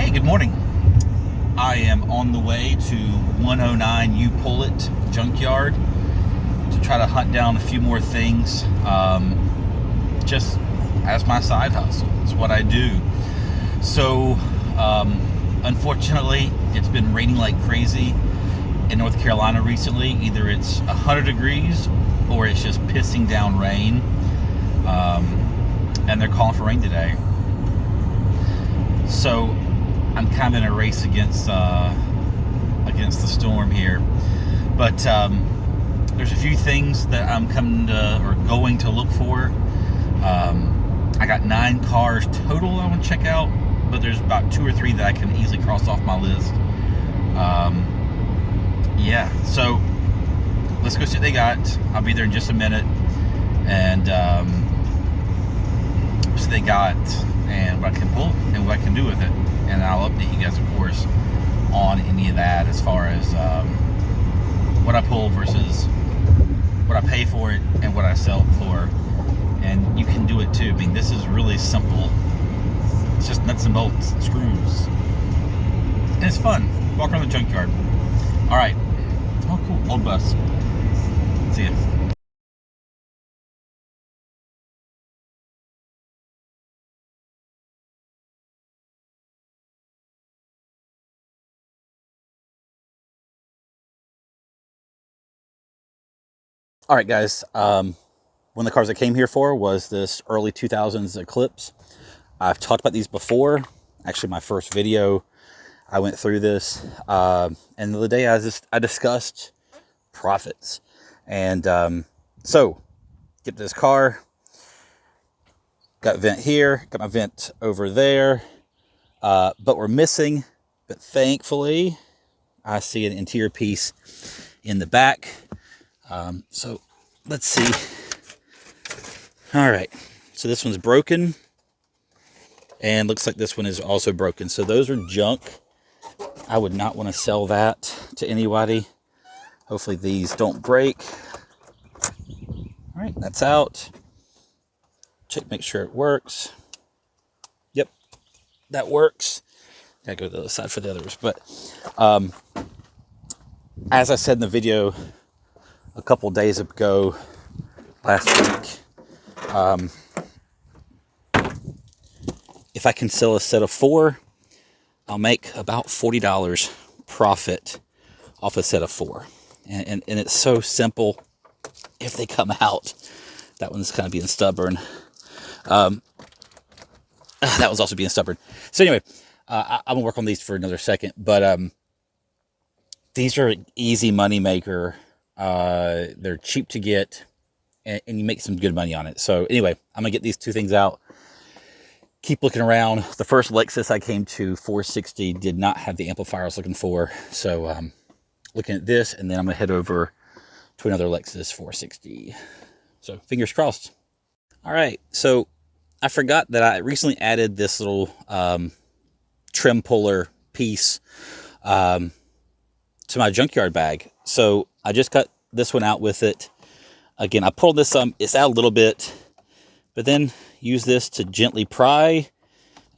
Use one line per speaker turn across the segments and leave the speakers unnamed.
Hey, good morning. I am on the way to 109 U Pullet Junkyard to try to hunt down a few more things, just as my side hustle. It's what I do. So, unfortunately, it's been raining like crazy in North Carolina recently. Either it's 100 degrees or it's just pissing down rain, and they're calling for rain today. So I'm kind of in a race against the storm here, but there's a few things that I'm going to look for. I got 9 cars total I want to check out, but there's about 2 or 3 that I can easily cross off my list. Yeah, so let's go see what they got. I'll be there in just a minute, and see what they got and what I can pull and what I can do with it. And I'll update you guys, of course, on any of that as far as what I pull versus what I pay for it and what I sell it for. And you can do it too. I mean, this is really simple. It's just nuts and bolts and screws. And it's fun. Walk around the junkyard. All right. Oh, cool. Old bus. See ya. All right, guys. One of the cars I came here for was this early 2000s Eclipse. I've talked about these before. Actually, my first video, I went through this. And the other day, I discussed profits. And so, get this car. Got vent here. Got my vent over there. But we're missing. But thankfully, I see an interior piece in the back. So let's see. All right, so this one's broken, and looks like this one is also broken. So those are junk. I would not want to sell that to anybody. Hopefully these don't break. All right, that's out. Check, make sure it works. Yep, that works. Gotta go to the other side for the others. But as I said in the video a couple days ago, last week, if I can sell a set of 4, I'll make about $40 profit off a set of 4. And it's so simple if they come out. That one's kind of being stubborn. That was also being stubborn. So anyway, I'm going to work on these for another second. But these are an easy money maker. They're cheap to get, and you make some good money on it. So anyway, I'm gonna get these 2 things out. Keep looking around. The first Lexus I came to, 460, did not have the amplifier I was looking for. So looking at this, and then I'm gonna head over to another Lexus 460. So fingers crossed. All right, so I forgot that I recently added this little trim puller piece to my junkyard bag. So I just cut this one out with it. Again, I pulled this it's out a little bit, but then use this to gently pry,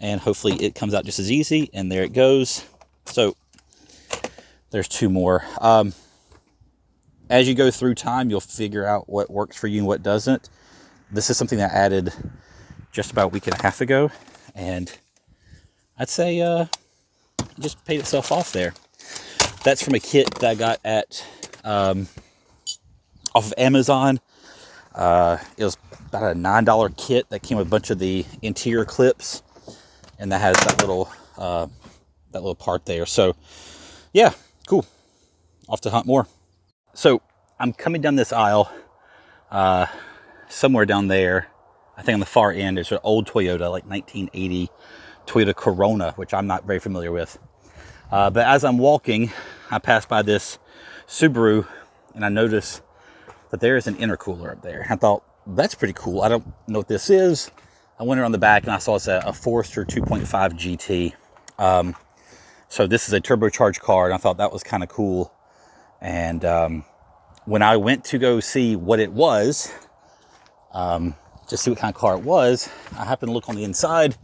and hopefully it comes out just as easy. And there it goes. So there's 2 more. As you go through time, you'll figure out what works for you and what doesn't. This is something that I added just about a week and a half ago, and I'd say it just paid itself off there. That's from a kit that I got at off of Amazon. It was about a $9 kit that came with a bunch of the interior clips, and that has that little part there. So yeah, cool. Off to hunt more. So I'm coming down this aisle, somewhere down there. I think on the far end is an old Toyota, like 1980 Toyota Corona, which I'm not very familiar with. But as I'm walking, I pass by this Subaru, and I notice that there is an intercooler up there. I thought, that's pretty cool. I don't know what this is. I went around the back, and I saw it's a Forester 2.5 GT. So this is a turbocharged car, and I thought that was kind of cool. And when I went to go see what it was, just see what kind of car it was, I happened to look on the inside,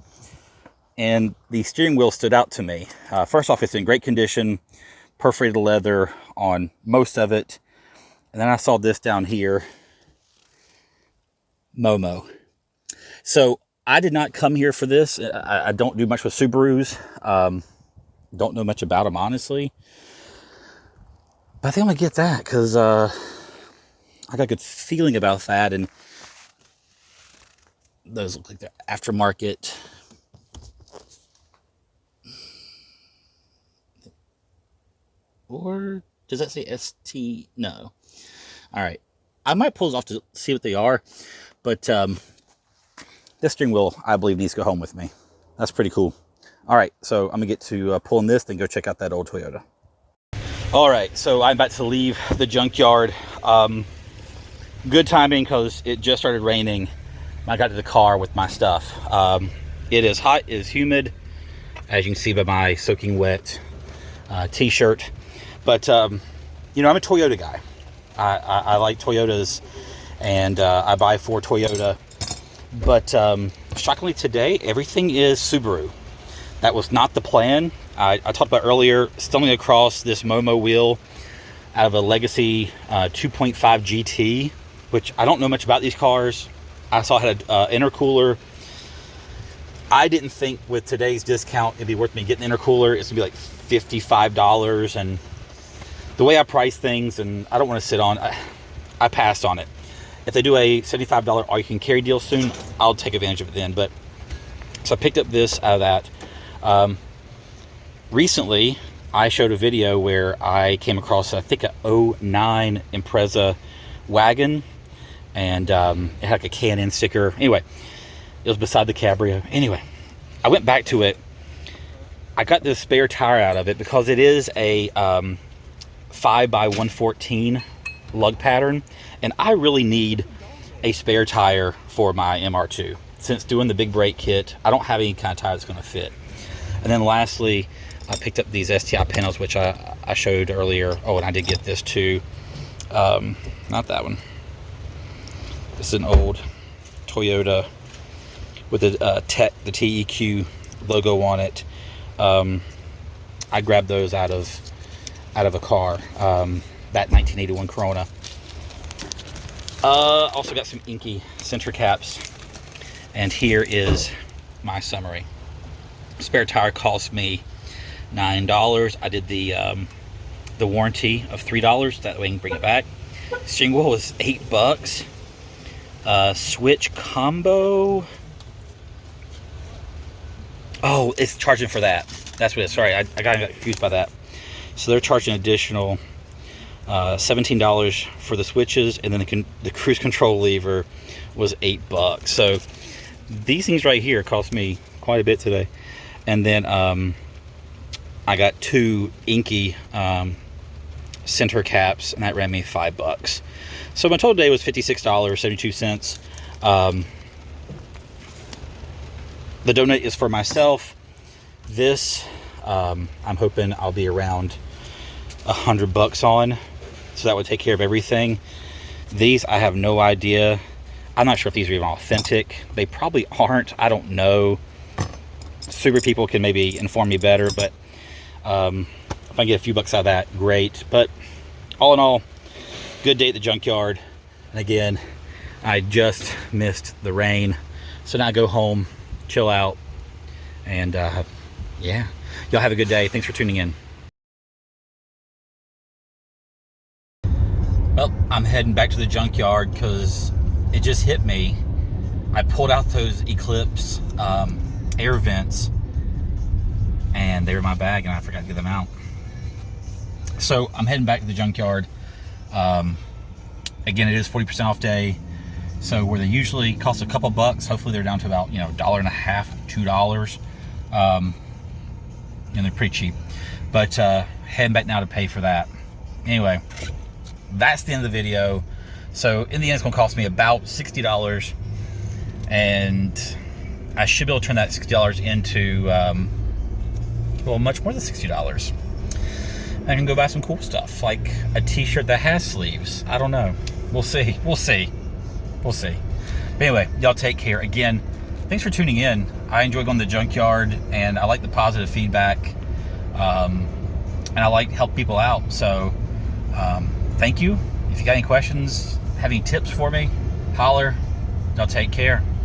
and the steering wheel stood out to me. First off, it's in great condition, perforated leather on most of it. And then I saw this down here, MOMO. So I did not come here for this. I don't do much with Subarus. Don't know much about them, honestly. But I think I'm going to get that because I got a good feeling about that. And those look like they're aftermarket. Or does that say ST? No. All right. I might pull those off to see what they are. But this steering wheel, I believe, needs to go home with me. That's pretty cool. All right. So I'm going to get to pulling this, then go check out that old Toyota. All right. So I'm about to leave the junkyard. Good timing because it just started raining. I got to the car with my stuff. It is hot. It is humid, as you can see by my soaking wet t-shirt. But, you know, I'm a Toyota guy. I like Toyotas, and I buy for Toyota. But shockingly today, everything is Subaru. That was not the plan. I talked about earlier, stumbling across this MOMO wheel out of a Legacy 2.5 GT, which I don't know much about these cars. I saw it had an intercooler. I didn't think with today's discount it'd be worth me getting an intercooler. It's gonna be like $55, and the way I price things, and I don't want to sit on, I passed on it. If they do a $75 all-you-can-carry deal soon, I'll take advantage of it then. But so I picked up this out of that. Recently, I showed a video where I came across, I think, a 09 Impreza wagon, and it had like a K&N sticker. Anyway, it was beside the Cabrio. Anyway, I went back to it. I got this spare tire out of it because it is a 5x114 lug pattern, and I really need a spare tire for my MR2. Since doing the big brake kit, I don't have any kind of tire that's going to fit. And then lastly, I picked up these STI panels, which I showed earlier. Oh, and I did get this too. Not that one. This is an old Toyota with the TEQ logo on it. I grabbed those out of a car, that 1981 Corona. Also got some inky center caps, and here is my summary. Spare tire cost me $9. I did the warranty of $3, that way I can bring it back. Steering wheel was $8. Switch combo. Oh, it's charging for that. That's what it is. Sorry, I got confused by that. So they're charging additional $17 for the switches, and then the cruise control lever was $8. So these things right here cost me quite a bit today. And then I got two inky center caps, and that ran me $5. So my total day was $56.72. The donut is for myself. This I'm hoping I'll be around $100 on, so that would take care of everything. These, I have no idea. I'm not sure if these are even authentic. They probably aren't. I don't know. Super people can maybe inform me better, but if I get a few bucks out of that, great. But all in all, good day at the junkyard. And again, I just missed the rain, so now I go home, chill out, and yeah, y'all have a good day. Thanks for tuning in. Well, I'm heading back to the junkyard because it just hit me. I pulled out those Eclipse air vents, and they were in my bag, and I forgot to get them out. So I'm heading back to the junkyard. Again, it is 40% off day. So where they usually cost a couple bucks, hopefully they're down to about, $1.50, $2. And they're pretty cheap. But heading back now to pay for that. Anyway, that's the end of the video. So in the end, it's gonna cost me about $60, and I should be able to turn that $60 into well, much more than $60. I can go buy some cool stuff, like a t-shirt that has sleeves. I don't know. We'll see. But anyway, y'all take care. Again, thanks for tuning in. I enjoy going to the junkyard, and I like the positive feedback, and I like to help people out. So thank you. If you got any questions, have any tips for me, holler. Y'all take care.